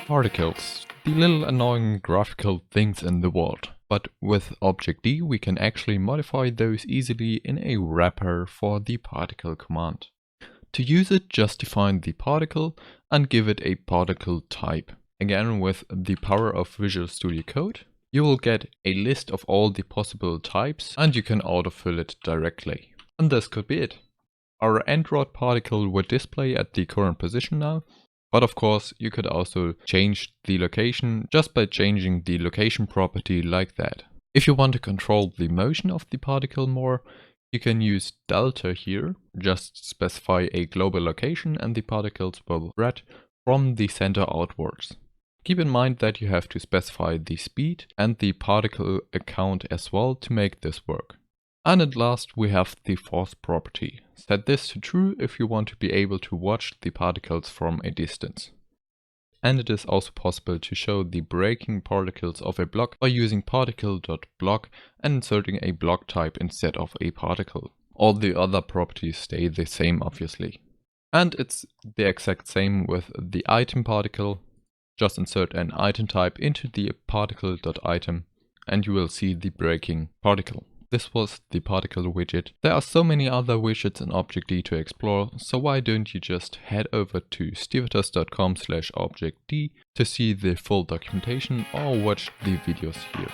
Particles, the little annoying graphical things in the world. But with objD we can actually modify those easily in a wrapper for the particle command. To use it, just define the particle and give it a particle type. Again, with the power of Visual Studio Code, you will get a list of all the possible types and you can autofill it directly. And this could be it. Our Android particle would display at the current position now, but of course you could also change the location just by changing the location property like that. If you want to control the motion of the particle more, you can use delta here, just specify a global location and the particles will spread from the center outwards. Keep in mind that you have to specify the speed and the particle count as well to make this work. And at last we have the force property. Set this to true if you want to be able to watch the particles from a distance. And it is also possible to show the breaking particles of a block by using particle.block and inserting a block type instead of a particle. All the other properties stay the same obviously. And it's the exact same with the item particle. Just insert an item type into the particle.item and you will see the breaking particle. This was the particle widget. There are so many other widgets in objD to explore, so why don't you just head over to stevatas.com/objD to see the full documentation or watch the videos here.